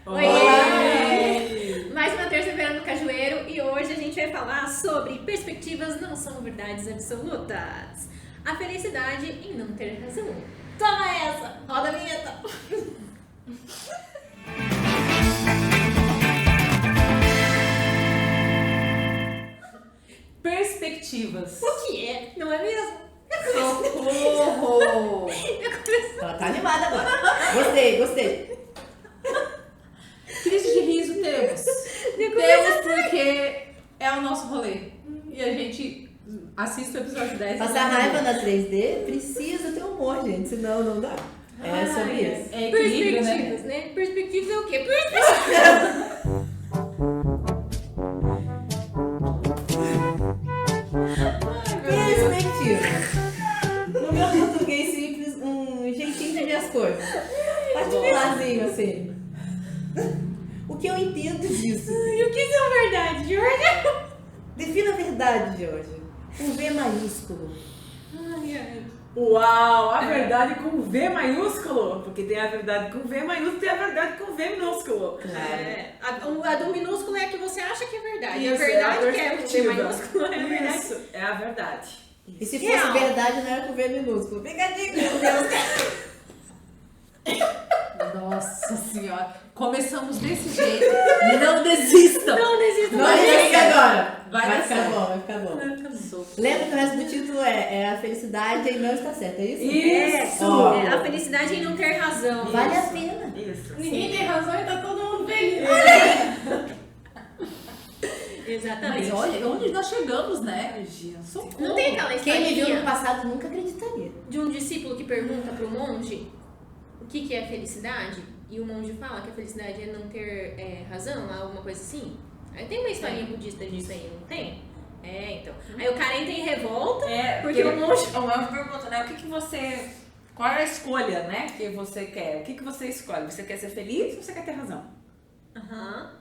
Oi! Mais uma terça-feira no Cajueiro e hoje a gente vai falar sobre perspectivas não são verdades absolutas. A felicidade em não ter razão. Toma essa! Roda a vinheta! Perspectivas. O que é? Não é mesmo? Socorro! Ela tá animada agora. Gostei. Crise de riso temos. Temos porque é o nosso rolê. E a gente assiste o episódio 10. Passar raiva na 3D precisa ter humor, gente. Senão não dá. É sobre isso. É equilíbrio, Perspectivas, né? Perspectivas é o quê? Perspectiva. No meu português simples, um jeitinho de ver as coisas. Particularzinho, assim. O que eu entendo disso? E o que é verdade, Jorge? Defina a verdade, Jorge. Com V maiúsculo. Ai. Uau! A verdade com V maiúsculo. Porque tem a verdade com V maiúsculo e tem a verdade com V minúsculo. A do minúsculo é a que você acha que é verdade. Isso, a verdade é a que é o V perspectiva. maiúsculo é a verdade. Isso, é a verdade. E se fosse Real. verdade, não era com V minúsculo. Fica a dica. Nossa senhora. Começamos desse jeito. Não desistam. Não desista Não mais. desista agora. Vai Vai dar ficar certo. bom, vai ficar bom. Lembra que o resto do título é a felicidade e não está certo, é isso? Isso. Ó. É, a felicidade em não ter razão. Vale a pena. Isso. Ninguém tem razão e tá todo mundo feliz. Exatamente. Mas olha, onde nós chegamos, né? Socorro. Não tem aquela Quem me viu no historinha passado nunca acreditaria. de um discípulo que pergunta pro monge o que é felicidade? E o monge fala que a felicidade é não ter razão, alguma coisa assim. Aí tem uma historinha budista disso aí, não tem? É, então. Aí o cara entra em revolta, porque o monge... O monge pergunta, né? O que você... Qual é a escolha, né? Que você quer? O que você escolhe? Você quer ser feliz ou você quer ter razão? Aham.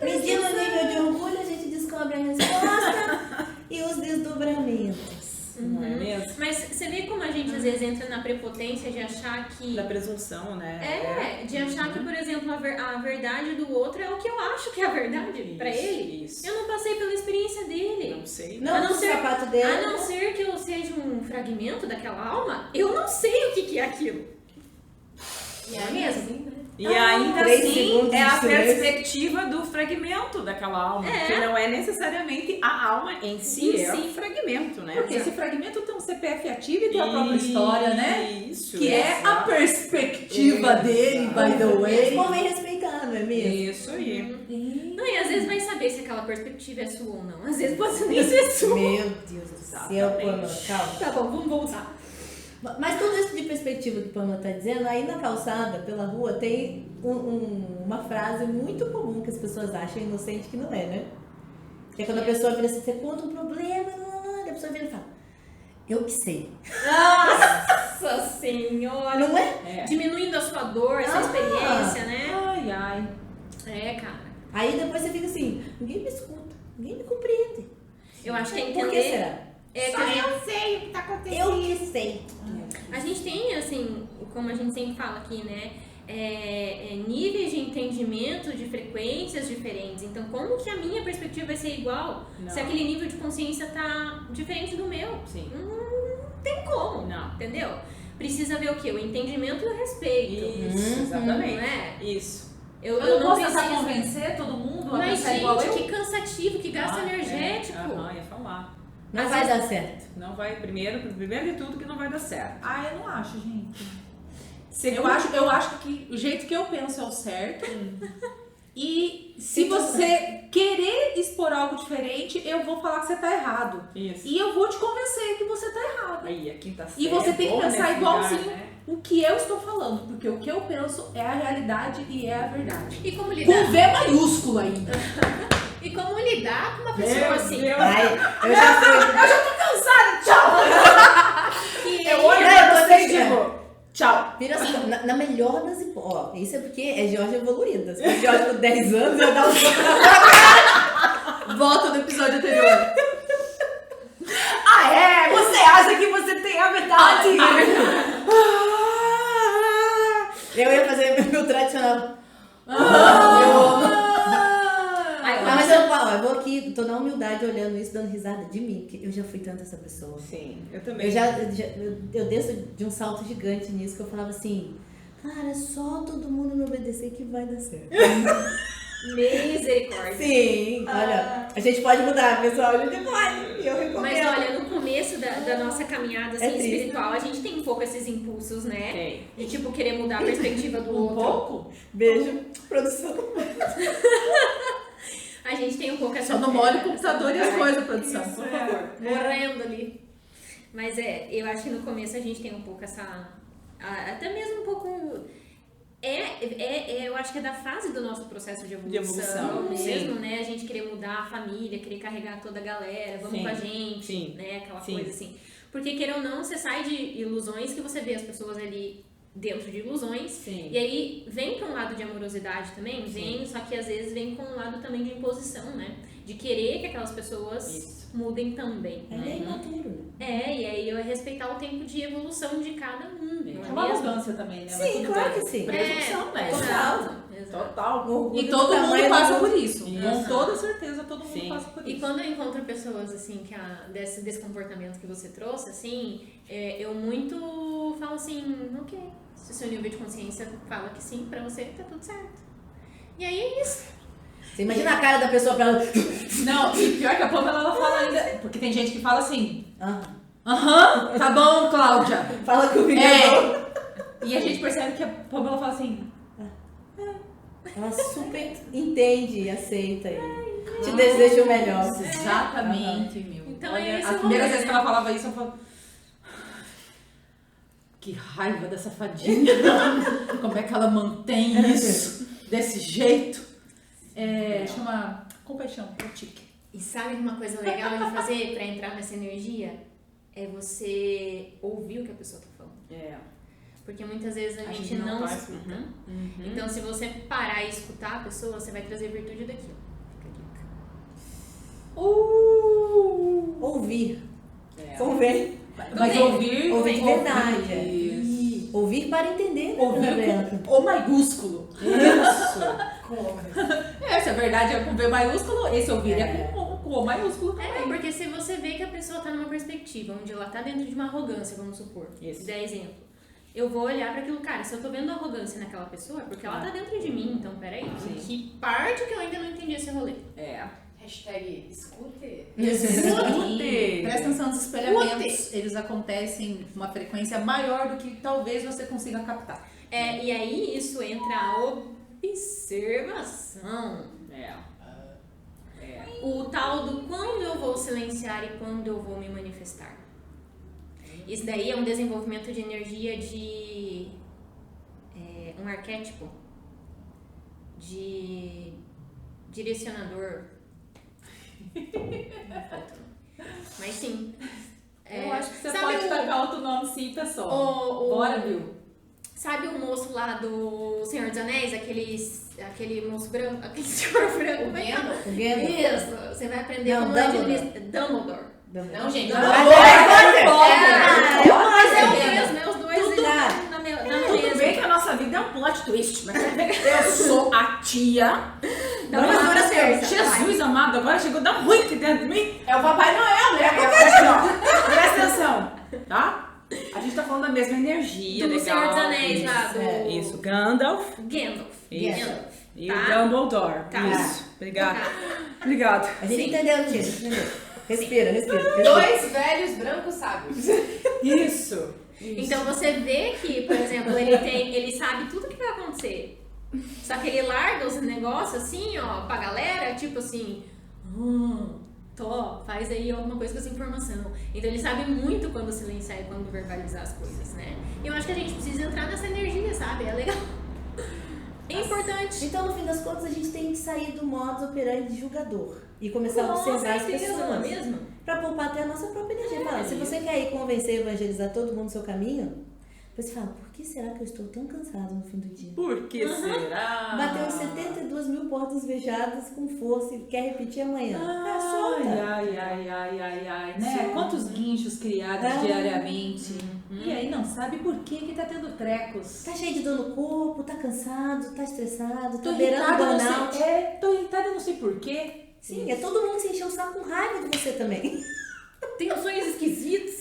Medindo o nível de orgulho, a gente descobre a resposta e os desdobramentos. Não é mesmo? Mas você vê como a gente às vezes entra na prepotência de achar que... Da presunção, né? de achar que, por exemplo, a verdade do outro é o que eu acho que é a verdade pra ele. Isso. Eu não passei pela experiência dele. Não sei. Não, A não no ser- sapato dele. A não ser que eu seja um fragmento daquela alma, eu não sei o que é aquilo. E é mesmo? E ainda 3 assim segundos é de a silêncio. perspectiva do fragmento daquela alma, É. que não é necessariamente a alma em si, Em é si. o fragmento, né? Porque esse fragmento tem um CPF ativo e tem a própria história, né? Isso. Que é a perspectiva dele, by the way. Como é respeitar, não é mesmo? Isso aí. Não, e às vezes vai saber se aquela perspectiva é sua ou não. Às vezes pode nem ser sua. Meu Deus do céu, Pamela, calma. Tá bom, vamos voltar. Mas tudo isso de perspectiva que o Pamela está dizendo, aí na calçada, pela rua, tem uma frase muito comum que as pessoas acham inocente que não é, né? Que é quando a pessoa vira assim, você conta um problema, e a pessoa vira e fala, eu que sei. Nossa senhora. Não é? Diminuindo a sua dor, a sua experiência, né? Ai, ai. É, cara. Aí depois você fica assim, ninguém me escuta, ninguém me compreende. Eu acho que é entender... Por que será? É que eu sei o que tá acontecendo. Eu que sei. a gente tem, assim, como a gente sempre fala aqui, né? Níveis de entendimento de frequências diferentes. Então, como que a minha perspectiva vai ser igual Não. se aquele nível de consciência tá diferente do meu? Sim. Não tem como, Não. entendeu? Precisa ver o quê? O entendimento e o respeito. Isso, exatamente. Não é? Isso. Eu não posso tentar preciso. convencer todo mundo a Mas, pensar igual gente, eu. que cansativo, que gasto energético. Aham, ia falar. Não Às vai vezes- dar certo. Não vai, primeiro de tudo que não vai dar certo. Ah, eu não acho, gente. Segundo, Eu acho que o jeito que eu penso é o certo. E se você querer expor algo diferente, eu vou falar que você tá errado. Isso. E eu vou te convencer que você tá errado. Aí, a quinta série. E você tem que bom pensar nesse igualzinho lugar, né? o que eu estou falando. Porque o que eu penso é a realidade e é a verdade. E como Com lidar? V maiúsculo ainda. E como lidar com uma pessoa Meu assim? Deus. Ai, eu já fui. Cansada, tchau! Que Eu olho É, pra você você e quer. digo, tchau. Vira assim, na melhor das hipóteses. Ó, isso é porque é Jorge evoluída. Se fosse Jorge com 10 anos, eu dar um Volta do episódio anterior. Ah, é? Você acha que você tem a verdade? Eu ia fazer meu tradicional. Não, mas eu vou aqui, tô na humildade olhando isso, dando risada de mim, porque eu já fui tanto essa pessoa. Sim, eu também. Eu desço de um salto gigante nisso, que eu falava assim, cara, é só todo mundo me obedecer que vai dar certo. Misericórdia. Sim, olha, a gente pode mudar, pessoal, a gente pode, eu recomendo. Mas olha, no começo da nossa caminhada assim, triste. espiritual, a gente tem um pouco esses impulsos, né? Tem. De tipo, querer mudar a perspectiva do outro. pouco? Beijo, produção. A gente tem um pouco essa... Só não molhe o computador e as coisas, produção, por favor. Morrendo ali. Mas eu acho que no começo a gente tem um pouco essa... Até mesmo um pouco... eu acho que é da fase do nosso processo de evolução mesmo, sim. né? A gente querer mudar a família, querer carregar toda a galera, vamos Sim, com a gente, sim, né? Aquela sim. coisa assim. Porque, queira ou não, você sai de ilusões que você vê as pessoas ali dentro de ilusões. Sim. E aí vem pra um lado de amorosidade também, vem, só que às vezes vem com um lado também de imposição, né? De querer que aquelas pessoas mudem também. É imaturo, né? E aí eu respeitar o tempo de evolução de cada um. É Não uma é mesmo? arrogância também, né? Mas Sim, tudo claro bem. que sim. Presunção, né? Exato, exato. Total. E todo mundo Tamanho passa do- por isso. Isso. Com toda certeza, todo mundo Sim. passa por E isso. quando eu encontro pessoas assim, desse comportamento que você trouxe, assim, eu muito falo assim, ok, se o seu nível de consciência fala que sim, pra você tá tudo certo. E aí é isso. Você imagina a cara da pessoa pra ela. Não, e pior que a Pamela, ela fala ainda... Porque tem gente que fala assim... Ah, Tá bom, Cláudia. fala comigo. E a gente percebe que a Pamela fala assim... Ela super entende e aceita e te deseja o melhor. Exatamente, meu. Então Olha, é esse as o primeiras rolê, vezes né? que ela falava isso, eu falava... Que raiva dessa fadinha. Como é que ela mantém isso desse jeito? Chama compaixão, pratique. E sabe uma coisa legal de fazer pra entrar nessa energia? É você ouvir o que a pessoa tá falando. Porque muitas vezes a gente não faz. escuta. Uhum. Então, se você parar e escutar a pessoa, você vai trazer virtude daquilo. Fica a dica. Ouvir. Convém. Mas ouvir... Ouvir de verdade. Isso. Ouvir para entender, né, Ouvir Gabriela? com O maiúsculo. Isso. Se a verdade é com V maiúsculo, esse ouvir é com O maiúsculo também. Porque se você vê que a pessoa tá numa perspectiva onde ela tá dentro de uma arrogância, vamos supor, Isso. dar exemplo, eu vou olhar pra aquilo, cara, se eu tô vendo arrogância naquela pessoa, é porque ela tá dentro de mim, então peraí, Sim. que parte que eu ainda não entendi esse rolê? Hashtag escute. Escute. Presta atenção nos espelhamentos. Eles acontecem com uma frequência maior do que talvez você consiga captar. E aí isso entra a observação. O tal do quando eu vou silenciar e quando eu vou me manifestar. Isso daí é um desenvolvimento de energia de um arquétipo de direcionador. Mas sim. Eu acho que você sabe pode o- tacar outro nome sim, pessoal. Bora, viu? Sabe o moço lá do Senhor dos Anéis? Aquele moço branco, aquele senhor branco. O Gandalf? O Gandalf. Isso, você vai aprender Não, como ler de Dumbledore. lista. Dumbledore. Não, gente. Não, não. Mas é o mesmo, é os dois Tudo eles dá. na mesma. Tudo bem que a nossa vida é um plot twist, mas eu sou a tia. Não, mas agora certa. Jesus amado, agora chegou a dar ruim aqui dentro de mim. É o Papai Noel, né? Assim, ó, presta atenção, tá? A gente tá falando da mesma energia, Do legal. Senhor dos Anéis lá, Isso, do... Isso, Gandalf Gandalf. Isso. Gandalf. e Tá? o Dumbledore. Tá. Isso, obrigada. Tá. Obrigado. A gente Sim. entendeu, tia. Entendeu? Respira, respira. Dois velhos brancos sábios. Isso. Então você vê que, por exemplo, ele sabe tudo que vai acontecer. Só que ele larga os negócios assim, ó, pra galera, tipo assim, faz aí alguma coisa com essa informação. Então ele sabe muito quando silenciar e quando verbalizar as coisas, né? E eu acho que a gente precisa entrar nessa energia, sabe? É legal. É importante. Então, no fim das contas, a gente tem que sair do modus operandi de julgador e começar a Com observar as certeza, não é pessoas. mesmo? Pra poupar até a nossa própria energia. Fala, se você quer ir convencer, evangelizar todo mundo no seu caminho, você fala, por que será que eu estou tão cansado no fim do dia? Por que será? Bateu 72 mil portas fechadas com força e quer repetir amanhã. Cara, solta. Ai, né? Solta. Quantos guinchos criados Ah. diariamente. E aí não sabe por que tá tendo trecos. Tá cheio de dor no corpo, tá cansado, tá estressado, tá Tô beirando irritada, não burnout. sei, tô irritada, não sei por quê. Sim, é todo mundo se encheu o saco com raiva de você também. Tem sonhos esquisitos.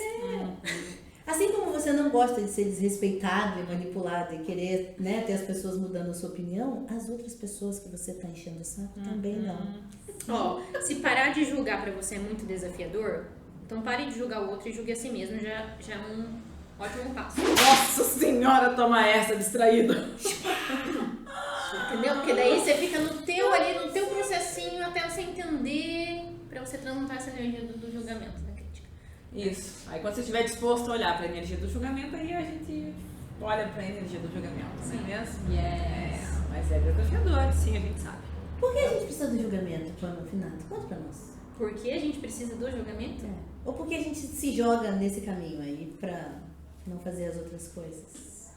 Assim como você não gosta de ser desrespeitado e manipulado e querer, né, ter as pessoas mudando a sua opinião, as outras pessoas que você tá enchendo o saco também não. Ó, se parar de julgar pra você é muito desafiador, então pare de julgar o outro e julgue a si mesmo, já é um ótimo passo. Nossa senhora, toma essa, distraído. Entendeu? Porque daí você fica no teu processinho até você entender, pra você transmutar essa energia do julgamento, da crítica. Isso. Aí quando você estiver disposto a olhar para a energia do julgamento, aí a gente olha para a energia do julgamento, não é mesmo? Mas é desafiador, sim, a gente sabe. Por que a gente precisa do julgamento, Pano Finato? Conta pra nós. Por que a gente precisa do julgamento? Ou por que a gente se joga nesse caminho aí pra não fazer as outras coisas?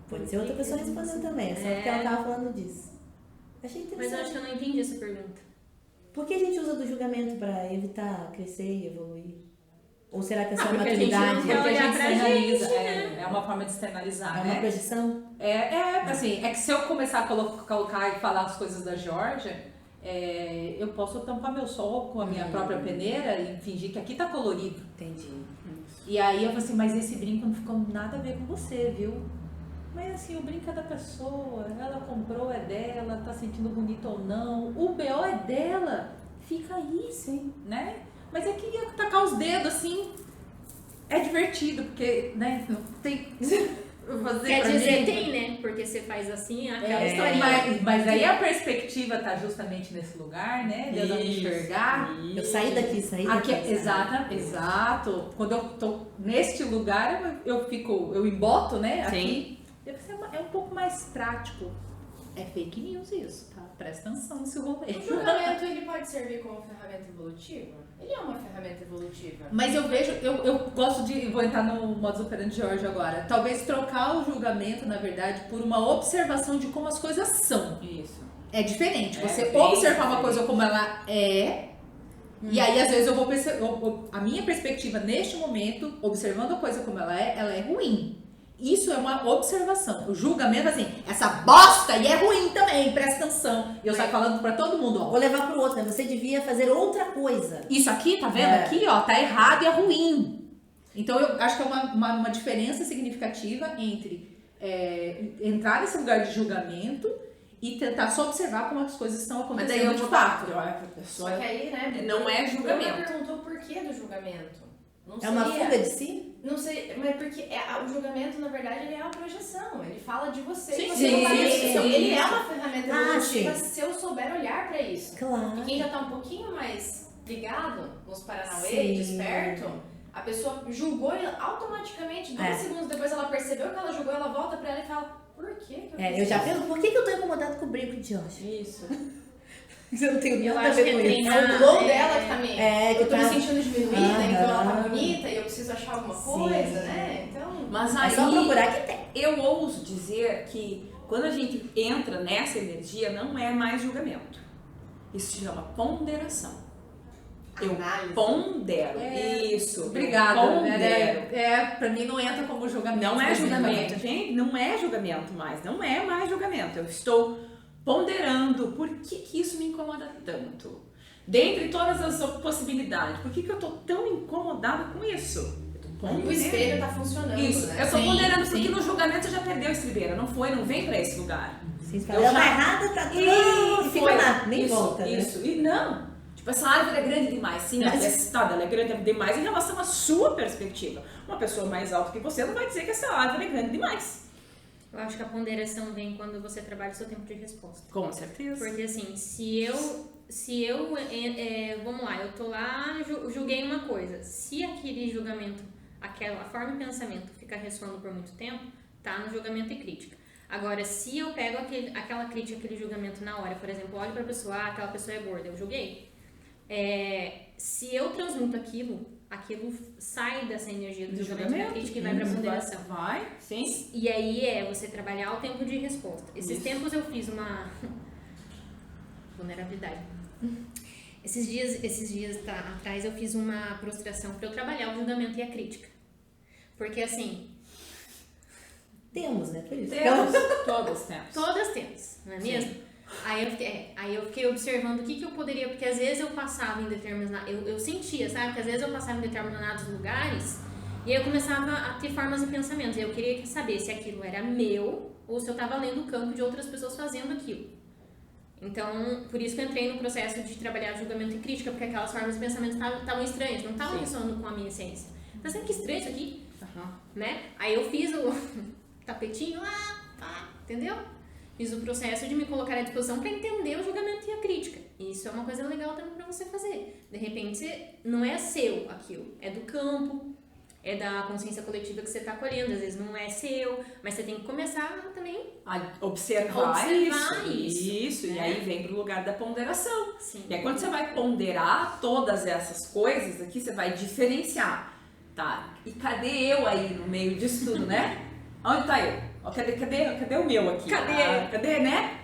Pode ser outra pessoa respondendo também, é só porque ela tava falando disso. Achei Mas eu acho interessante. que eu não entendi essa pergunta. Por que a gente usa do julgamento pra evitar crescer e evoluir? Ou será que é só porque a gente não maturidade? quer Porque a olhar gente pra externaliza. gente, É uma forma de externalizar, É uma né? projeção? Assim, é que se eu começar a colocar e falar as coisas da Georgia, eu posso tampar meu sol com a minha própria peneira e fingir que aqui tá colorido. Entendi. E aí eu falei assim, mas esse brinco não ficou nada a ver com você, viu? Mas assim, o brinco é da pessoa, ela comprou, é dela, tá sentindo bonito ou não, o BO é dela, fica aí, sim, né? Mas é que ia tacar os dedos assim, é divertido, porque, né, tem... Fazer Quer pra dizer, mim. tem, né? Porque você faz assim, aquela historinha. Mas aí a perspectiva tá justamente nesse lugar, né? De eu não enxergar. Eu saí daqui. Aqui, exato. Quando eu tô neste lugar, eu emboto, né? Aqui. É um pouco mais prático. É fake news isso, tá? Presta atenção nesse rolê. O julgamento, ele pode servir como ferramenta evolutiva? Ele é uma ferramenta evolutiva. Mas eu vejo, eu gosto de, vou entrar no modus operandi de Jorge agora, talvez trocar o julgamento, na verdade, por uma observação de como as coisas são. Isso. É diferente, você bem observar uma diferente. coisa como ela é, e aí às vezes eu vou a minha perspectiva neste momento, observando a coisa como ela é ruim. Isso é uma observação. O julgamento, assim, essa bosta e é ruim também, presta atenção. E eu saio falando pra todo mundo, ó. Vou levar pro outro, né? Você devia fazer outra coisa. Isso aqui, tá vendo? Aqui, ó, tá errado e é ruim. Então eu acho que é uma diferença significativa entre entrar nesse lugar de julgamento e tentar só observar como as coisas estão Mas acontecendo daí eu de vou fato. falar, a Só pessoa que aí, né? não é Bruna julgamento. perguntou por que do julgamento. Não É uma seria- fuga de si? Não sei, mas porque o julgamento, na verdade, ele é uma projeção. Ele fala de você. Sim, e você sim, não vai sim, isso. sim. Ele é uma ferramenta Ah, evolutiva sim. se eu souber olhar pra isso. Claro. E quem já tá um pouquinho mais ligado nos Paranauê, Sim. desperto, a pessoa julgou e automaticamente, 2 segundos depois ela percebeu que ela julgou, ela volta pra ela e fala, por que que eu fiz Eu já isso?" pergunto, por que eu tô incomodado com o brinco de hoje? Isso. Eu não tenho Eu nada a acho ver que com é isso. treinar. É o glow dela que tá me... Que eu tô tá- me sentindo diminuída, Aham. então ela tá bonita e eu preciso achar alguma Sim. coisa, né? Então... Mas É aí só procurar que tem. eu ouso dizer que quando a gente entra nessa energia, não é mais julgamento. Isso se chama ponderação. Eu Análise. pondero. Isso. eu Obrigada. Pondero. Pra mim não entra como julgamento. Não é julgamento, especificamente. gente. Não é julgamento mais. Não é mais julgamento. Eu estou ponderando por que isso me incomoda tanto. Dentre todas as possibilidades, por que eu estou tão incomodada com isso? Eu tô O ponderando. espelho tá funcionando, Isso, né? eu tô Sim, ponderando porque sim. no julgamento você já perdeu a estribeira. Não vem pra esse lugar. Vocês Eu falam, ela já- tá errada, tá tudo. Isso, E fica lá, nem isso, volta, né? Isso, e não. Tipo, essa árvore é grande demais. Sim, ela é grande demais em relação à sua perspectiva. Uma pessoa mais alta que você não vai dizer que essa árvore é grande demais. Eu acho que a ponderação vem quando você trabalha o seu tempo de resposta. Com certeza. Porque assim, vamos lá, eu tô lá, julguei uma coisa. Se aquele julgamento, aquela forma de pensamento fica ressoando por muito tempo, tá no julgamento e crítica. Agora, se eu pego aquela crítica, aquele julgamento na hora, por exemplo, olho pra pessoa, aquela pessoa é gorda, eu julguei. Se eu transmuto aquilo aquilo sai dessa energia do julgamento e da crítica e vai pra Isso, ponderação. Vai, sim. E aí é você trabalhar o tempo de resposta. Esses Isso. tempos eu fiz uma vulnerabilidade. Esses dias atrás eu fiz uma prostração para eu trabalhar o julgamento e a crítica. Porque assim, Temos, né? Por isso. Temos, todos temos. todas temos, não é mesmo? Aí eu fiquei observando o que eu poderia, porque às vezes eu passava em determinados, eu sentia, sabe, que às vezes eu passava em determinados lugares e aí eu começava a ter formas de pensamento. E eu queria saber se aquilo era meu ou se eu estava lendo o campo de outras pessoas fazendo aquilo. Então, por isso que eu entrei no processo de trabalhar julgamento e crítica, porque aquelas formas de pensamento estavam estranhas, não estavam ressonando com a minha essência. Tá sendo que estranho isso aqui, né? Aí eu fiz o tapetinho lá, entendeu? Fiz o processo de me colocar à disposição para entender o julgamento e a crítica. E isso é uma coisa legal também para você fazer. De repente, não é seu aquilo, é do campo, é da consciência coletiva que você está colhendo. Às vezes não é seu, mas você tem que começar também A observar isso, né? E aí vem pro lugar da ponderação. Sim. E aí quando você vai ponderar todas essas coisas aqui, você vai diferenciar, tá? E cadê eu aí no meio disso tudo, né? Onde tá eu? Ó, cadê o meu aqui? Cadê? Cadê, né?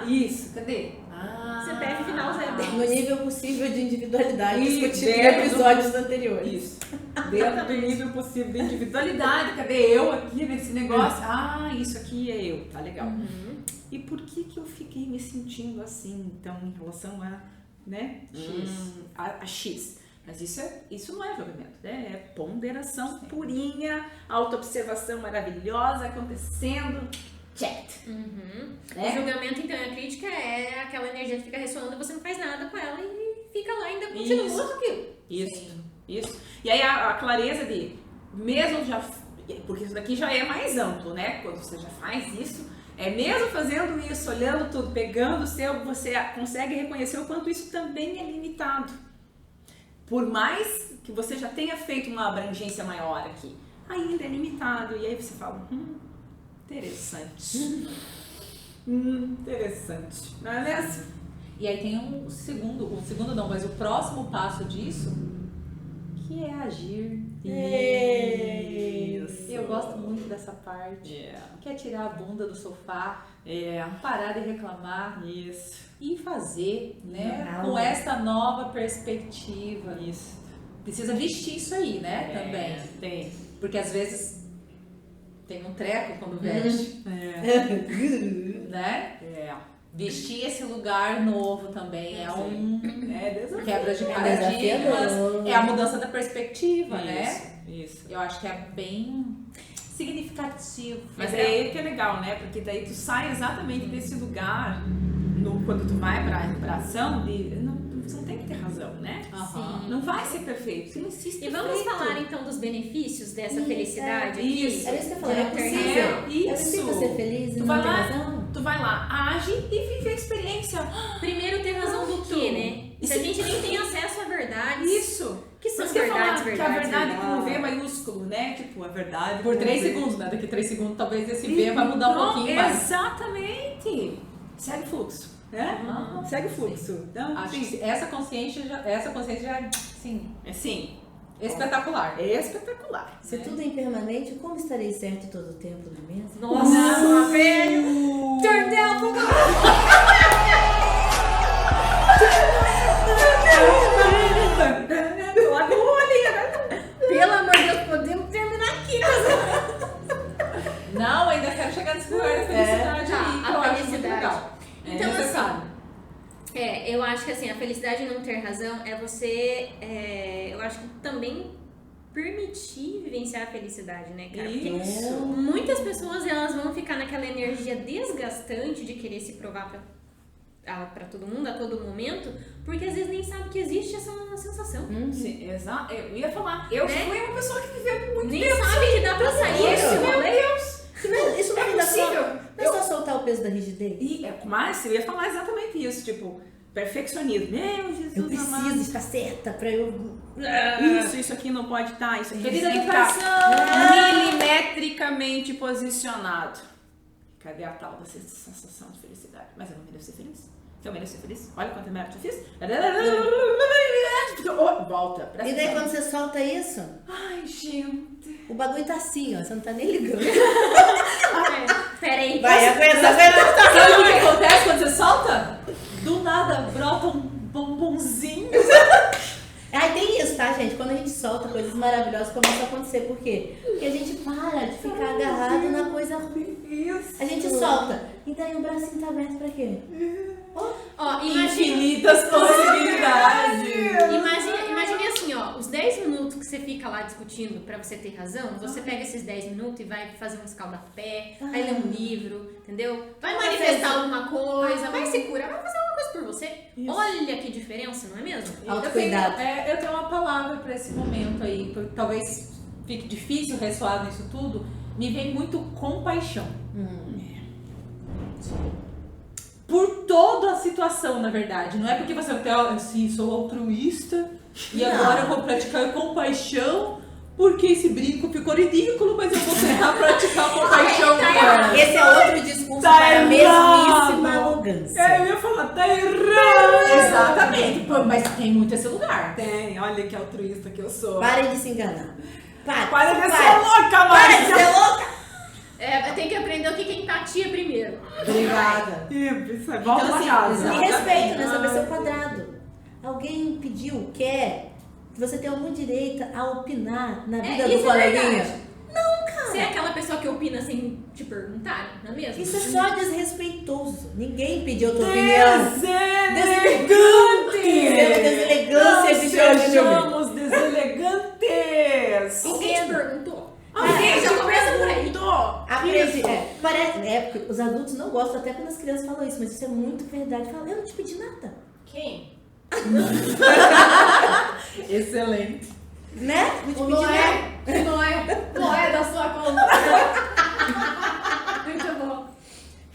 Isso, cadê? CPF final 010. No nível possível de individualidade Isso, discutido em dentro do- episódios anteriores. Isso. Dentro do nível possível de individualidade, cadê eu aqui nesse negócio? Isso aqui é eu, tá legal. E por que eu fiquei me sentindo assim, então, em relação a, né, a X? Mas isso não é julgamento, né? É ponderação purinha, autoobservação maravilhosa acontecendo. Checked. O julgamento, então, e a crítica é aquela energia que fica ressonando e você não faz nada com ela e fica lá e ainda continua Isso. com aquilo. Isso. E aí a clareza de, mesmo já, porque isso daqui já é mais amplo, né? Quando você já faz isso, mesmo fazendo isso, olhando tudo, pegando o seu, você consegue reconhecer o quanto isso também é limitado. Por mais que você já tenha feito uma abrangência maior aqui, ainda é limitado. E aí você fala, interessante. Interessante. Não é mesmo? E aí tem o segundo não, mas o próximo passo disso, que é agir. Isso. Eu gosto muito dessa parte. Que é tirar a bunda do sofá, parar de reclamar Isso. e fazer, né? Não. Com essa nova perspectiva. Isso. Precisa vestir isso aí, né? Também. Tem. Porque às vezes tem um treco quando veste, né? Vestir esse lugar novo também é um quebra de paradigmas, desafiador. é a mudança da perspectiva, né? Isso. Eu acho que é bem significativo. Mas é aí que é legal, né? Porque daí tu sai exatamente desse lugar, quando tu vai pra ação, você não tem que ter razão, né? Aham. Não vai ser perfeito, você não insiste. E vamos falar então dos benefícios dessa felicidade aqui? Isso. Era isso que eu falei, De é não ter possível. razão. É possível ser feliz e Tu não vai ter lá, razão? tu vai lá, age e vive a experiência. Primeiro ter razão do quê, né? Se a gente nem tem acesso à verdade. Isso. Que são Mas quer verdades, falar que a verdades, verdade com verdades. V maiúsculo, né? Tipo, a verdade Por com 3 V. segundos, né? Daqui 3 segundos talvez esse B vai mudar um pouquinho mais. Exatamente. Segue o fluxo, né? Aham. Segue o fluxo. Então, Acho sim. que essa consciência já, sim, Sim. espetacular. É espetacular. Se tudo é impermanente, como estarei certo todo o tempo, não é mesmo? Nossa, velho! Turn down, por favor! Pelo amor de Deus, podemos terminar aqui, Não, ainda quero chegar nesse lugar da felicidade tá, aí, que a eu acho muito felicidade. legal. Então, necessário. eu acho que assim, a felicidade de não ter razão é você, eu acho que também permitir vivenciar a felicidade, né, cara? Porque Isso. muitas pessoas, elas vão ficar naquela energia desgastante de querer se provar pra todo mundo, a todo momento, porque às vezes nem sabe que existe essa sensação. Sim, exato. Eu ia falar. Eu Né? fui uma pessoa que viveu muito Nem tempo. sabe que dá pra sair. Isso, meu Deus. Isso não É dá possível. Não é só soltar o peso da rigidez? Mas eu ia falar exatamente isso. Tipo, perfeccionismo. Meu Jesus Eu preciso amado. estar certa pra eu... Isso aqui não pode estar. Isso aqui Querida tem que do estar coração. milimetricamente posicionado. Cadê a tal dessa sensação de felicidade? Mas eu não me devo ser feliz. Eu mereço ser feliz. Olha quanta merda eu fiz. Volta. Presta E daí atenção. quando você solta isso, Ai, gente. o bagulho tá assim, ó. Você não tá nem ligando. Peraí. Vai, aguenta. Sabe o que acontece quando você solta? Do nada brota um bombonzinho. Aí tem isso, tá, gente? Quando a gente solta, coisas maravilhosas começam a acontecer. Por quê? Porque a gente para de ficar agarrado na coisa ruim. Isso. A gente solta. E daí o bracinho tá aberto pra quê? Ó, imagina Infinitas possibilidades. assim, ó, os 10 minutos que você fica lá discutindo pra você ter razão, você pega esses 10 minutos e vai fazer um escaldapé, vai ler um livro, entendeu? Vai manifestar alguma coisa, vai se curar, vai fazer alguma coisa por você. Isso. Olha que diferença, não é mesmo? Autocuidado. Eu tenho uma palavra pra esse momento aí, porque talvez fique difícil ressoar nisso tudo. Me vem muito compaixão. Por toda a situação, na verdade. Não é porque você tem, assim, sou altruísta e agora eu vou praticar compaixão porque esse brinco ficou ridículo, mas eu vou tentar praticar compaixão agora. Esse é outro discurso Tá para a errado. mesmíssima arrogância. Eu ia falar, tá errado. Exatamente, pô, mas tem muito esse lugar. Tem, olha que altruísta que eu sou. Parem de se enganar. Para de ser louca, Para Márcia. de ser louca! Tem que aprender o que é empatia primeiro. Obrigada. Isso, volta Então, pra assim, casa. me respeito, né? Saber seu quadrado. Alguém pediu, quer, você tem algum direito a opinar na vida do isso é coleguinha? verdade. Você é aquela pessoa que opina sem te perguntar, não é mesmo? Isso é só desrespeitoso. Ninguém pediu a tua opinião. Deselegante! Deselegância de Sejamos deselegantes! Alguém te perguntou? Alguém já começa por aí. Aprendi. Porque os adultos não gostam, até quando as crianças falam isso, mas isso é muito verdade. Fala, eu não te pedi nada. Quem? Excelente. Né? Não te O pedi nada. Não é da sua conta. Muito bom.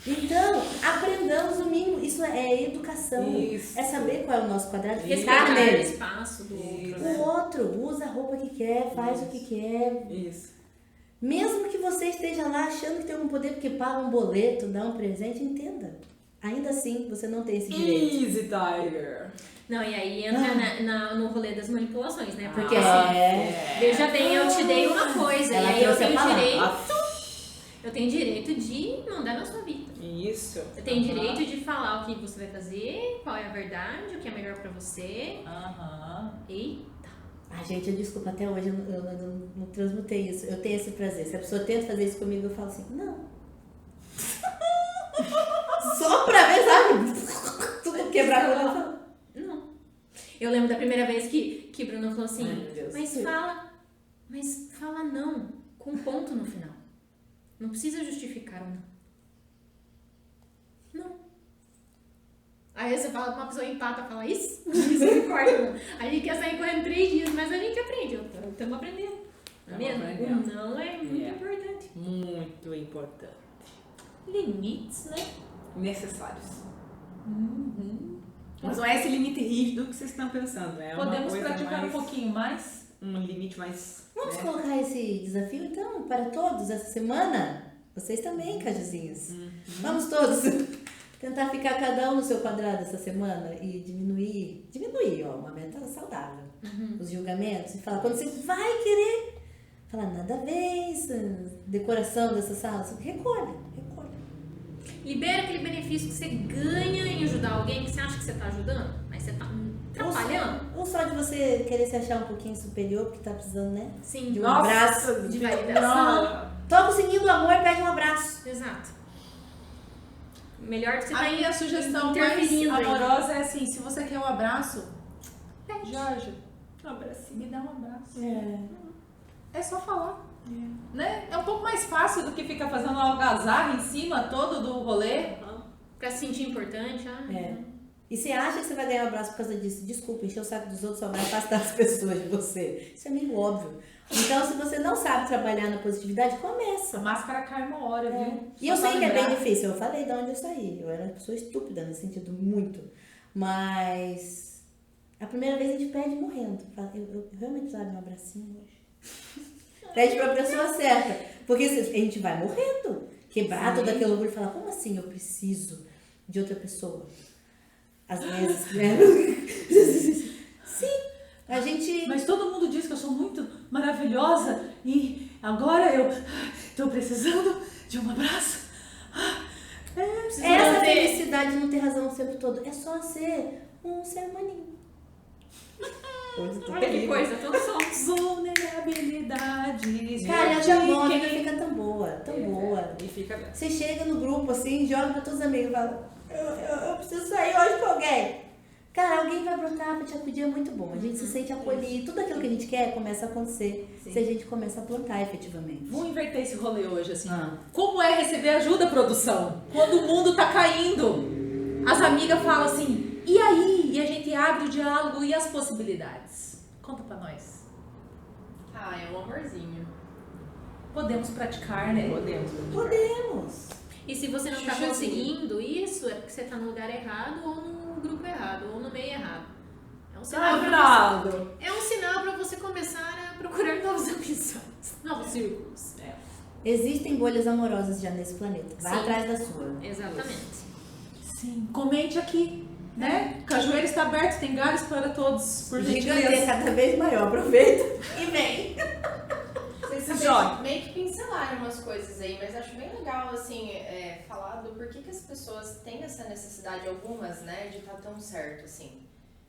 Então, aprendamos o mínimo. Isso é educação. Isso. É saber qual é o nosso quadrado. Respeitar Ficar o nele. espaço do outro, O né? outro usa a roupa que quer, faz o que quer. Isso. Mesmo que você esteja lá achando que tem algum poder porque paga um boleto, dá um presente, entenda. Ainda assim, você não tem esse direito. Easy, Tiger. Não, e aí entra no rolê das manipulações, né? Porque Ah, assim, é. veja bem, eu te dei uma coisa, Ela e aí eu trouxe a tenho palavra. direito de mandar na sua vida. Isso. Eu tenho direito de falar o que você vai fazer, qual é a verdade, o que é melhor pra você. E Ah, gente, eu desculpa, até hoje eu não transmutei isso. Eu tenho esse prazer. Se a pessoa tenta fazer isso comigo, eu falo assim, não. Só pra ver, sabe? Tudo quebrar o olho. não. Eu lembro da primeira vez que Bruno falou assim, Ai, meu Deus. mas fala não, com um ponto no final. Não precisa justificar o não. Não. Aí você fala, uma pessoa empata, fala isso? Misericórdia. A gente quer sair correndo 3 dias, mas a gente aprende. Estamos aprendendo. Não é mesmo? aprendendo. O não é muito importante. Muito importante. Limites, né? Necessários. Mas não é esse limite rígido que vocês estão pensando. É uma Podemos coisa praticar mais, um pouquinho mais? um limite mais. Vamos né? colocar esse desafio, então, para todos essa semana? Vocês também, cajuzinhos. Vamos todos tentar ficar cada um no seu quadrado essa semana e diminuir, ó, uma meta saudável. Os julgamentos e falar, quando você vai querer falar, nada a ver isso, decoração dessa sala, você recolhe. Libera aquele benefício que você ganha em ajudar alguém que você acha que você está ajudando, mas você está atrapalhando. Ou só de você querer se achar um pouquinho superior, porque tá precisando, né? Sim, De um abraço. de validação. Toca o sininho do amor e pede um abraço. Exato. Melhor que você A tá minha sugestão mais interferindo aí. amorosa é assim, se você quer um abraço, Jorge, me dá um abraço. É só falar. Né? É um pouco mais fácil do que ficar fazendo uma algazarra em cima todo do rolê. Pra se sentir importante. E você acha que você vai ganhar um abraço por causa disso? Desculpa, encher o saco dos outros só vai afastar as pessoas de você. Isso é meio óbvio. Então, se você não sabe trabalhar na positividade, começa. A máscara cai uma hora, viu? E eu Só sei pra que é bem lembrar. difícil. Eu falei de onde eu saí. Eu era uma pessoa estúpida nesse sentido, muito. Mas a primeira vez a gente pede morrendo. Fala, eu realmente precisava de um abracinho hoje. Pede pra pessoa certa. Porque a gente vai morrendo. Quebrar todo aquele orgulho e falar, como assim eu preciso de outra pessoa? Às vezes, né? Sim, a gente... Mas todo mundo diz que eu sou muito maravilhosa e agora eu tô precisando de um abraço. Essa felicidade de não ter razão o tempo todo é só ser um ser humaninho. Olha que coisa, todos somos. Vulnerabilidades. Cara, é tão bom, a vida fica tão boa, tão boa. E fica bem. Você chega no grupo assim, joga pra todos os amigos e fala, eu preciso sair hoje com alguém. Cara, alguém vai brotar pra te acudir, é muito bom. A gente se sente acolhido, tudo aquilo que a gente quer começa a acontecer se a gente começa a plantar efetivamente. Vamos inverter esse rolê hoje, assim. Ah. Como é receber ajuda, produção? Quando o mundo tá caindo. As amigas falam assim, e aí? E a gente abre o diálogo e as possibilidades. Conta pra nós. Ah, é um amorzinho. Podemos praticar, né? Podemos. E se você não tá conseguindo isso, é porque você tá no lugar errado ou no grupo errado, ou no meio errado. É um sinal é um sinal pra você começar a procurar novas ambições, novos círculos. Existem bolhas amorosas já nesse planeta. Vai Sim. atrás da sua. Exatamente. Sim. Comente aqui, né? Cajueiro está aberto, tem galhos para todos, por Gigante é gentileza. cada vez maior. Aproveita e vem. Vocês Joia. meio que pincelaram umas coisas aí, mas acho bem legal, assim, falar do porquê que as pessoas têm essa necessidade, algumas, né, de estar tão certo, assim.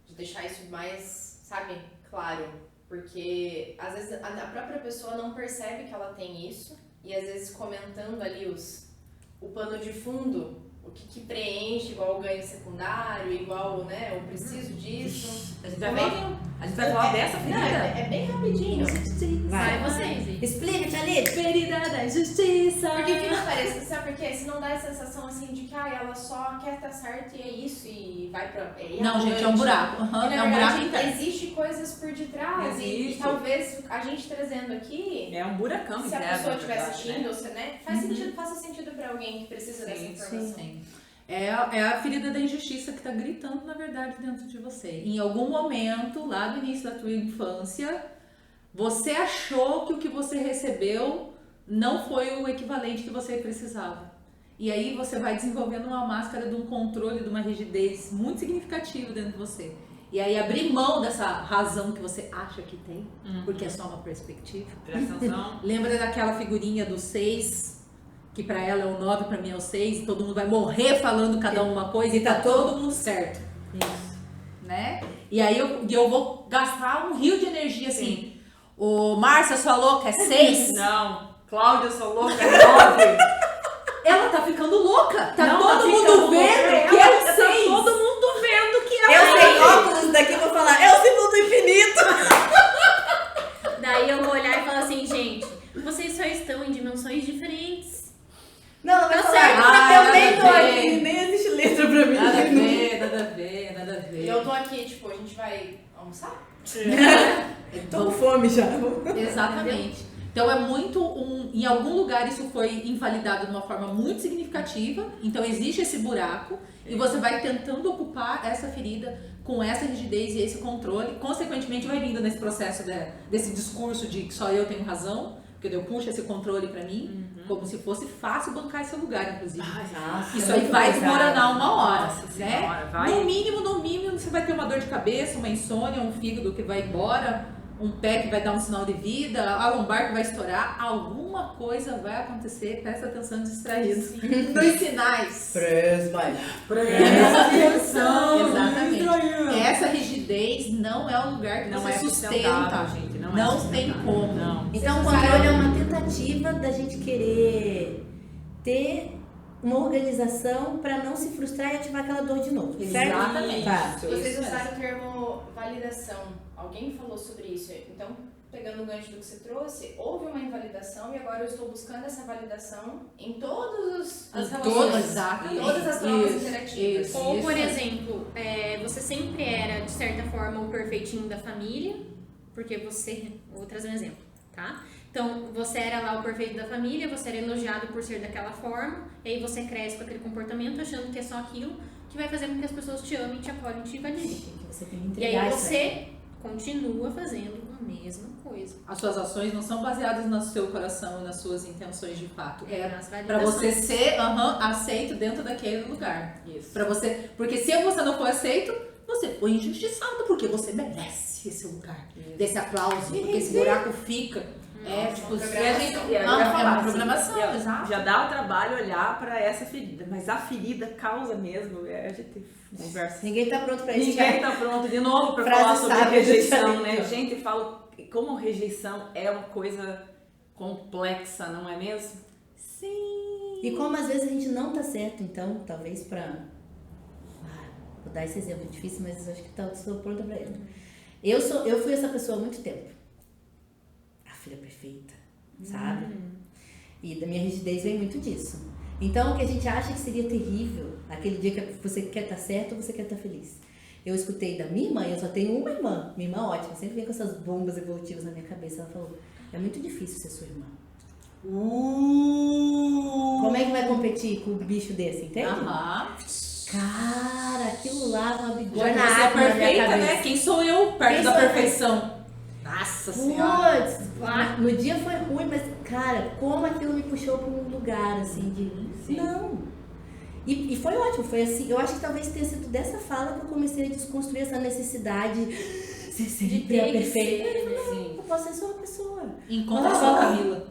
De deixar isso mais, sabe, claro. Porque, às vezes, a própria pessoa não percebe que ela tem isso. E, às vezes, comentando ali o pano de fundo, o que preenche, igual o ganho secundário, igual, né, eu preciso disso. A gente vai falar dessa ferida? Não, é bem rapidinho. Vai vocês. Ih. Explica, Tia Lídia. Ferida da injustiça. Porque fica parecendo, sabe por quê? Se não dá a sensação assim de que ela só quer estar certa e é isso, e vai pra. Não, gente, é um buraco. E, na É um buraco verdade, interno. existe coisas por detrás. E Existe. talvez a gente trazendo aqui, É um buracão se a interno, pessoa na estiver verdade, assistindo, né? você, né? Faça sentido pra alguém que precisa dessa informação. Sim. É a ferida da injustiça que tá gritando, na verdade, dentro de você. Em algum momento, lá no início da tua infância, você achou que o que você recebeu não foi o equivalente que você precisava. E aí você vai desenvolvendo uma máscara de um controle, de uma rigidez muito significativa dentro de você. E aí abrir mão dessa razão que você acha que tem, porque é só uma perspectiva. Presta atenção. Lembra daquela figurinha do 6, que pra ela é o 9, pra mim é o 6, e todo mundo vai morrer falando cada uma coisa e tá todo mundo certo. Isso. Né? E aí eu vou gastar um rio de energia assim. O Márcia, sua louca, é 6? Não. Cláudia, sua louca, é 9. Ela tá ficando louca. Tá Não, todo tá mundo ficando vendo louca. que é Ela o tá 6. todo mundo vendo que é Eu sem óculos daqui vou falar, é o símbolo do infinito. Daí eu vou olhar e falar assim, gente, vocês só estão em dimensões diferentes. Não, ela vai Tá falar, certo. eu nem tô nada a ver. aqui, nem existe letra pra mim. Nada a ver, nada a ver, nada a ver. E eu tô aqui, tipo, a gente vai almoçar? Tô com fome já. Exatamente. Então é muito em algum lugar isso foi invalidado de uma forma muito significativa. Então existe esse buraco e você vai tentando ocupar essa ferida com essa rigidez e esse controle. Consequentemente vai vindo nesse processo desse discurso de que só eu tenho razão, porque eu puxo esse controle pra mim, como se fosse fácil bancar esse lugar, inclusive. Nossa, Isso é aí muito vai pesado. desmoronar uma hora, Nossa né? Senhora, vai. No mínimo, você vai ter uma dor de cabeça, uma insônia, um fígado que vai embora, um pé que vai dar um sinal de vida, a lombar que vai estourar, alguma coisa vai acontecer, presta atenção distraído. Nos sinais. Presta atenção. Exatamente. Essa rigidez não é o lugar que Não você é sustenta. sustentável, gente. Não, é Não tem sustentável. como. Não. Então o controle é uma tentativa da gente querer ter uma organização pra não se frustrar e ativar aquela dor de novo, certo? Exatamente. Tá. Vocês Isso usaram o termo validação. Alguém falou sobre isso. Então, pegando o gancho do que você trouxe, houve uma invalidação e agora eu estou buscando essa validação em todas as relações. Exatamente. Todas as trocas Isso, interativas. isso. Ou, por exemplo, você sempre era, de certa forma, o perfeitinho da família, porque você... Vou trazer um exemplo, tá? Então, você era lá o perfeito da família, você era elogiado por ser daquela forma, e aí você cresce com aquele comportamento achando que é só aquilo que vai fazer com que as pessoas te amem, te acolhem, te validem. Você tem que E aí entregar isso. você continua fazendo a mesma coisa. As suas ações não são baseadas no seu coração e nas suas intenções de fato. É nas pra validações. você ser aceito dentro daquele lugar. Isso. Pra você, porque se você não for aceito, você foi injustiçado, porque você merece esse lugar, desse aplauso, porque esse buraco fica. É, tipo, uma e a gente, programação. E aí eu ia é falar, uma assim, programação, já- exato. Já dá o trabalho olhar pra essa ferida, mas a ferida causa mesmo, a gente conversa. Ninguém tá pronto pra isso. Ninguém tá pronto de novo pra Frase falar sobre sábia do rejeição, Thiago. né? Gente, fala como rejeição é uma coisa complexa, não é mesmo? Sim. E como às vezes a gente não tá certo, então, talvez pra... vou dar esse exemplo difícil, mas acho que estou pronta pra ele. Eu fui essa pessoa há muito tempo. A filha perfeita, sabe? E da minha rigidez vem muito disso. Então, o que a gente acha que seria terrível, aquele dia que você quer estar certo ou você quer estar feliz. Eu escutei da minha irmã, eu só tenho uma irmã, minha irmã ótima, sempre vem com essas bombas evolutivas na minha cabeça. Ela falou, é muito difícil ser sua irmã. Como é que vai competir com um bicho desse, entende? Aham. Cara, aquilo lá, uma bigode Já que na você é água na minha perfeita, cabeça. né? Quem sou eu perto Quem da sou eu? perfeição? Nossa Senhora. Putz, no dia foi ruim, mas, cara, como aquilo me puxou pra um lugar, assim, de... Sim. Não. E foi ótimo, foi assim, eu acho que talvez tenha sido dessa fala que eu comecei a desconstruir essa necessidade de ser sempre a ter que perfeita. ser, né? Não, eu posso ser só uma pessoa. Encontra a Olha sua só. Camila.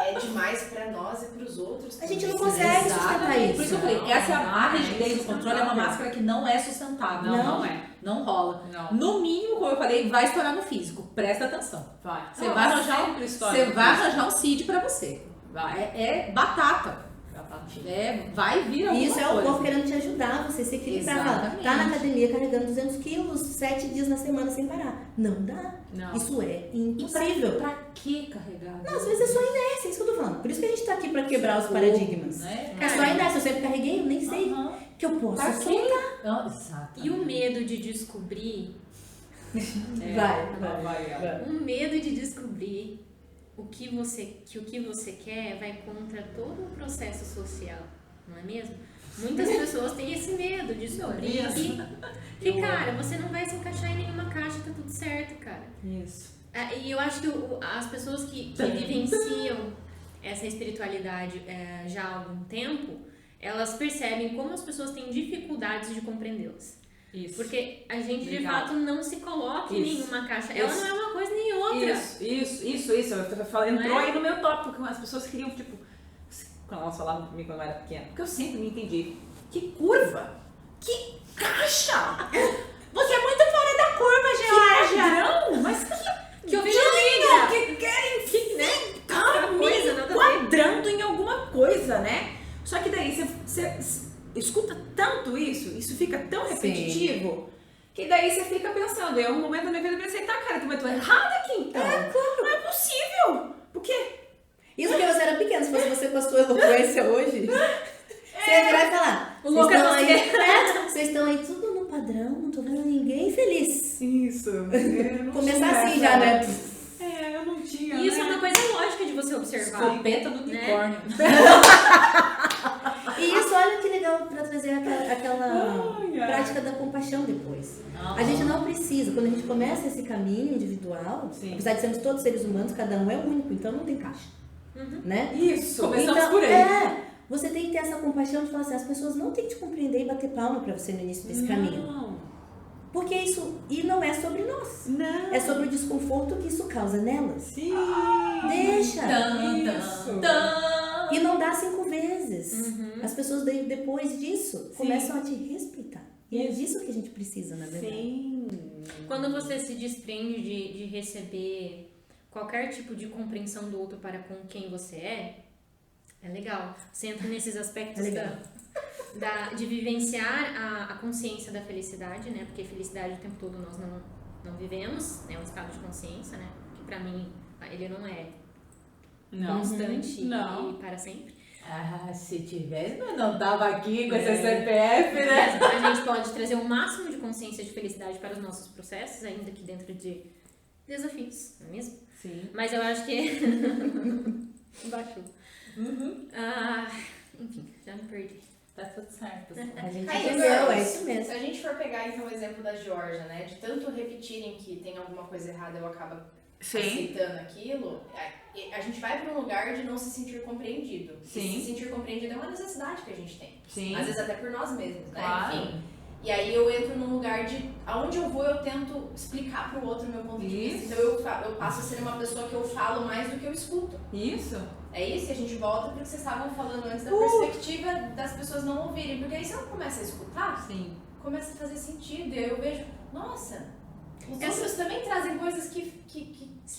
É demais pra nós e pros outros. A gente não também. consegue sustentar Exatamente. Por isso. isso que eu falei, essa é a rigidez do controle, é uma sustentável. máscara que não é sustentável. Não. é. Não rola. Não. No mínimo, como eu falei, vai estourar no físico. Presta atenção. Vai. Você vai arranjar um CID pra você. Vai. É batata. Vai vir alguma E isso é o coisa. corpo querendo te ajudar, você se equilibrar. Exatamente. Tá na academia carregando 200 quilos, 7 dias na semana sem parar. Não dá. Não. Isso é E impossível. pra que carregar? Não, às vezes é só inércia, é isso que eu tô falando. Por isso que a gente tá aqui pra quebrar os paradigmas. Né? É só inércia, eu sempre carreguei, eu nem sei Aham. que eu posso Pra soltar. quê? Ah, exato. E o medo de descobrir, Vai. o medo de descobrir o que você quer vai contra todo o processo social, não é mesmo? Muitas pessoas têm esse medo de descobrir que, cara, você não vai se encaixar em nenhuma caixa, tá tudo certo, cara. Isso. E eu acho que as pessoas que vivenciam essa espiritualidade já há algum tempo, elas percebem como as pessoas têm dificuldades de compreendê-las. Isso. Porque a gente, de Obrigada. fato, não se coloca em Isso. nenhuma caixa. Ela Isso. não é uma coisa nem outra. Isso. Eu falei, Não entrou é? aí no meu tópico, que as pessoas queriam, tipo, quando elas falavam comigo quando eu era pequena, porque eu sempre me entendi. Que curva? Que caixa? Você é muito fora da curva, Georgia! Padrão? Mas Que ovelha negra! que querem Né? ficar Outra coisa, me nada a ver. enquadrando em alguma coisa, né? Só que daí você escuta tanto isso fica tão repetitivo, que daí você fica pensando. Eu, um momento da minha vida, eu pensei, tá, cara, mas eu tô errada aqui, então. Não é possível. Por quê? Isso porque você era pequeno, se fosse você com a sua eloquência hoje, você ia virar e falar. O louco é estão você." aí, vocês estão aí tudo no padrão, não tô vendo ninguém feliz. Isso. Começar assim já, né? Eu não tinha. E isso é né? uma coisa lógica de você observar. Escopeta do Né? unicórnio. E isso, olha que legal pra trazer aquela Ai, ai. prática da compaixão depois. A gente não precisa, quando a gente começa esse caminho individual, Sim. apesar de sermos todos seres humanos, cada um é único, então não tem caixa. Né? Isso. Começamos Então, por aí. você tem que ter essa compaixão de falar assim, as pessoas não têm que te compreender e bater palma pra você no início desse caminho. Não. Porque isso, e não é sobre nós. Não. É sobre o desconforto que isso causa nelas. Sim. Deixa. Isso. E não dá 5 vezes. Uhum. As pessoas depois disso começam a te respeitar. E é disso que a gente precisa, na verdade. Sim. Quando você se desprende de receber qualquer tipo de compreensão do outro para com quem você é legal. Você entra nesses aspectos É legal. de vivenciar a consciência da felicidade, né? Porque felicidade o tempo todo nós não vivemos, é um estado de consciência, né? Que pra mim, ele não é Não. constante Não. e para sempre. Ah, se tivesse, mas não tava aqui com esse CPF, né? A gente pode trazer o máximo de consciência de felicidade para os nossos processos, ainda que dentro de desafios, não é mesmo? Sim. Mas eu acho que... Baixou. Uhum. Enfim, já me perdi. Tá tudo certo. A gente Aí, entendeu, é girls, isso mesmo. Se a gente for pegar então o exemplo da Georgia, né? De tanto repetirem que tem alguma coisa errada, eu acabo Sim. aceitando aquilo, a gente vai para um lugar de não se sentir compreendido. Sim. E se sentir compreendido é uma necessidade que a gente tem. Sim. Às vezes até por nós mesmos, né? Claro. Enfim. E aí eu entro num lugar de aonde eu vou, eu tento explicar pro outro o meu ponto de vista. Isso. Então eu passo a ser uma pessoa que eu falo mais do que eu escuto. Isso. É isso, e a gente volta porque vocês estavam falando antes da perspectiva das pessoas não ouvirem. Porque aí se eu começo a escutar, Sim. começa a fazer sentido. E aí eu vejo, nossa, os outros também trazem coisas que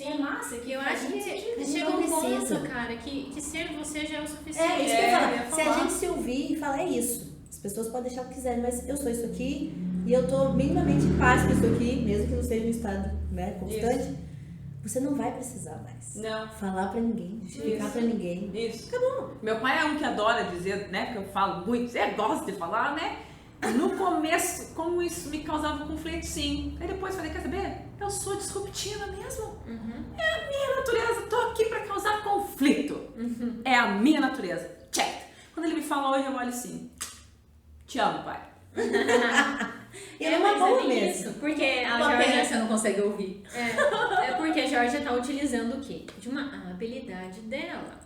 é massa, que Eu faz acho muito que sentido. chega Não um precisa. ponto, cara, que ser você já é o suficiente. É, isso que eu ia falar. ia Se a gente se ouvir e falar, é isso. As pessoas podem deixar o que quiserem, mas eu sou isso aqui e eu tô minimamente em paz com isso aqui, mesmo que não seja um estado, né, constante. Você não vai precisar mais Não. falar pra ninguém, justificar Isso. pra ninguém. Isso. Meu pai é um que adora dizer, né? Que eu falo muito, você gosta de falar, né? No começo, como isso me causava conflito, sim. Aí depois falei, quer saber? Eu sou disruptiva mesmo. É a minha natureza. Tô aqui pra causar conflito. É a minha natureza. Check. Quando ele me fala hoje, eu olho assim. Te amo, pai. E é uma mas boa bem mesmo. isso, porque a Uma pena que Georgia... você não consegue ouvir. É porque a Georgia tá utilizando o quê? De uma habilidade dela.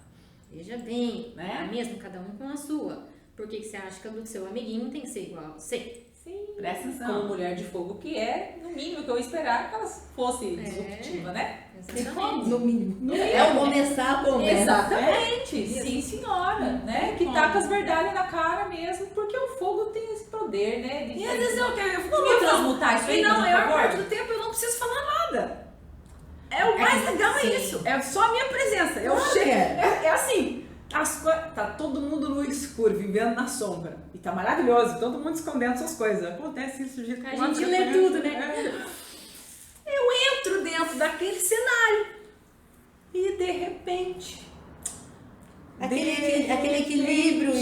Veja bem, Né? mesmo cada um com a sua. Por que você acha que a do seu amiguinho tem que ser igual a você? Sim. Presta Como atenção. mulher de fogo, que é, no mínimo, que eu esperar que ela fosse disruptiva, né? Exatamente. No mínimo. É É começar a conversa. Exatamente, sim senhora, né? Que taca as verdades na cara mesmo, porque o fogo tem esse poder, né? De E às vezes eu quero. Vamos transmutar isso aí, Não, a por maior parte favor? do tempo eu não preciso falar nada. É o mais legal, é sim. isso. É só a minha presença. Eu Claro chego. que é. É assim. Tá todo mundo no escuro, vivendo na sombra. E tá maravilhoso, todo mundo escondendo suas coisas. Acontece isso de A gente lê tudo, né? Eu entro dentro daquele cenário. E de repente. Aquele equilíbrio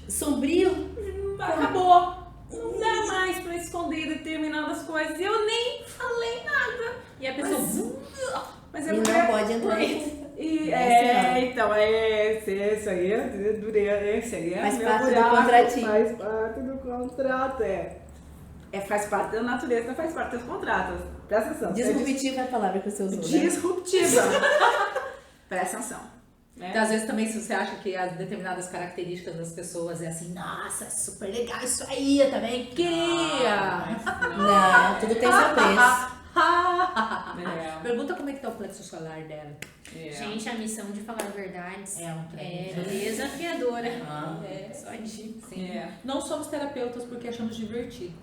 sombrio. Acabou. Não dá mais pra esconder determinadas coisas. Eu nem falei nada. E a pessoa... Mas E é não porque- pode entrar. E, Essa então, esse aí é dureza, esse aí é Faz meu parte do buraco, contratinho. faz parte do contrato, faz parte da natureza, faz parte dos contratos. Presta atenção. Disruptiva é a palavra que você usou, né? Disruptiva. Presta atenção. Né? Então, às vezes também se você acha que as determinadas características das pessoas é assim, nossa, super legal isso aí, eu também queria. Não, tudo tem seu preço. É. Pergunta como é que tá o plexo solar dela. Gente, a missão de falar verdades É um trem. desafiadora. Ah. Só de... É. Não somos terapeutas porque achamos divertido.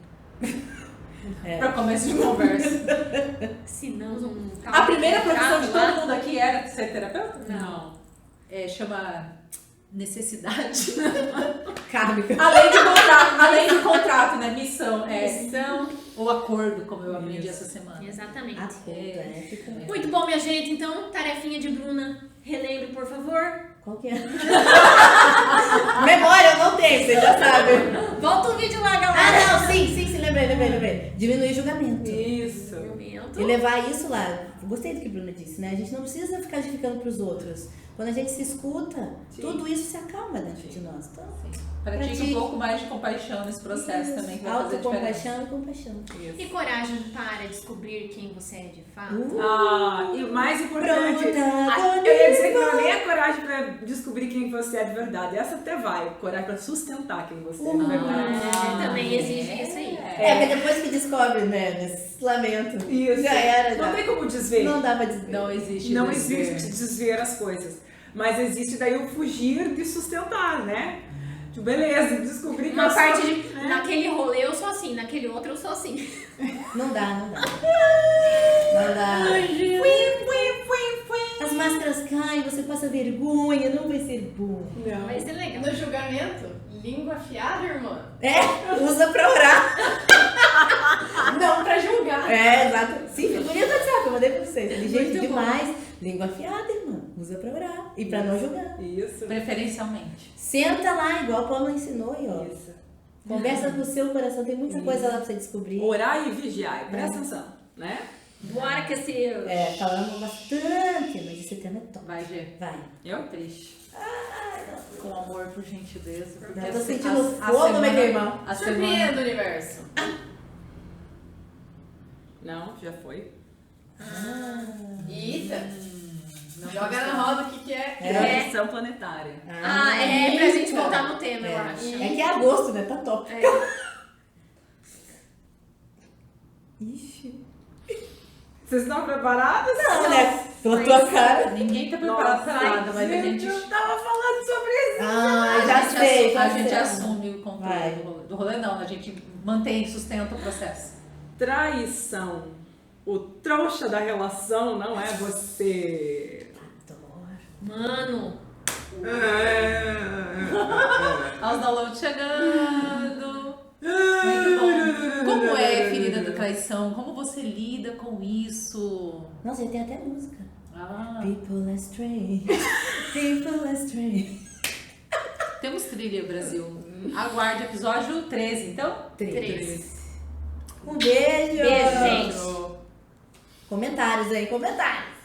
É. Pra começo de conversa. Se não, um A primeira profissão de lá. todo mundo aqui era ser terapeuta? Não. Chama necessidade. Kármica. Além de contrato, né? Missão. Missão. Ou acordo, como eu aprendi essa semana. Exatamente. A conta, né? Fica... Muito bom, minha gente. Então, tarefinha de Bruna. Relembre, por favor. Qual que é? Memória eu não tenho, você já sabe. Volta o vídeo lá, galera. Ah, não, sim, lembrei. Diminuir julgamento. Isso. Momento. E levar isso lá. Eu gostei do que a Bruna disse, né? A gente não precisa ficar justificando pros outros. Quando a gente se escuta, Sim. tudo isso se acalma dentro de nós. Então, Pratique Pratique. um pouco mais de compaixão nesse processo também, que vai fazer diferença. autocompaixão e compaixão. E coragem para descobrir quem você é de fato. E o mais importante, eu Protagonista. ia dizer que não é nem a coragem pra descobrir quem você é de verdade. Essa até vai. Coragem pra sustentar quem você é de verdade. Também exige isso aí. É, porque depois que descobre, né? Nesse lamento. Isso. Já era, Não já. tem como desver. Não dá pra dizer. Não existe Não desver. existe desver as coisas. Mas existe daí o fugir de sustentar, né? Tipo, beleza, descobri que Uma eu sou- parte de. Naquele rolê eu sou assim, naquele outro eu sou assim. Não dá. Não dá. As máscaras caem, você passa vergonha, não vai ser bom. Não. Vai ser legal. No julgamento, língua afiada, irmã. É, usa pra orar. Não pra julgar. É, exato. Sim, figurinha do WhatsApp, eu mandei pra vocês. Inteligente Muito bom. demais. Língua afiada, irmã. Usa pra orar. E pra não julgar. Isso. Preferencialmente. Senta lá, igual a Paula ensinou aí, ó. Isso. Conversa com o seu coração, tem muita coisa lá pra você descobrir. Orar e vigiar, presta atenção, né? Bora que esse... Falamos bastante, mas esse tema é top. Vai, Gê. Vai. Eu? Triste. Com amor, por gentileza. Porque Já tô a- sentindo a fogo semana- me queimar. A semana... Surpreenda, universo. Não, já foi. Eita. Não Joga pode na roda o que é. Transição planetária. É pra gente voltar no tema, eu acho. É que é agosto, né? Tá top. Ixi. Vocês estão preparados? Não, né? Pela tua cara. Ninguém tá preparado pra nada, mas a gente... Eu tava falando sobre isso. Ah, já sei. A já gente sei. assume o controle Vai. do rolê. Do rolê não, a gente mantém, sustenta o processo. Traição. O trouxa da relação não é você. Mano, Aos downloads chegando. Muito bom. Como é, ferida da traição? Como você lida com isso? Nossa, ele tem até música. Ah, People astray. People astray. temos trilha, Brasil. Aguarde episódio 13, então? 3. Um beijo. Beijo, gente. Comentários aí, comentários.